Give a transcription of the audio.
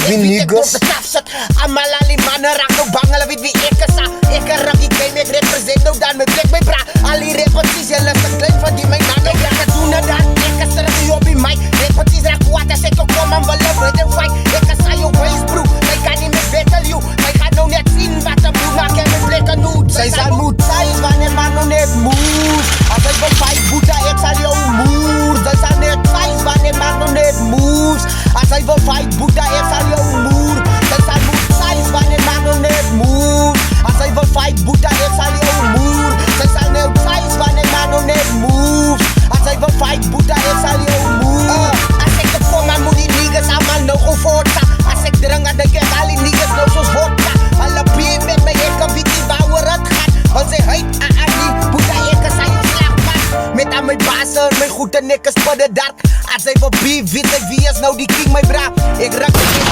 wie niggas. Allemaal ali mannen raak nou bang, hulle weet wie ek is. Ek rak die game, ek represent nou dan met plek my bra. Al die repetities, julle is te klein van die my man. Ek raak het doen en dan, ek is terug hier op die mic. Repetities raak kwaad as ek ook kom en wil live en fight. Ek is aan jou waist bro, my kan nie meer battle you. My gaan nou net zien wat de bloed maak en my plek en hoed. Sy sal moet thuis wanneer man nou net moes. As hy wil fight boeta, ek sal jou moer. Sy sal net thuis wanneer man nou net moes. As hy wil fight boeta, ek sal jou moer. Sy sal moet thuis wanneer man nou net moes. As hy wil fight boeta, ek sal jou moer. Sy sal net thuis wanneer man nou net moes. As hy wil fight boeta, ek sal jou moer. As ek te kom, man moet die niggas allemaal nou go voorta. As ek drink, dan denk ek al die niggas nou soos vodka. Alle beef met my, ek kan weet nie waar het gaat. Want sy huid, nie, boeta, ek is aan jou slagpad. Met aan my baas en my goed en ek is padde dark. As hy wil beef, weet hy wie is nou die king, my bra. Ek rak die king,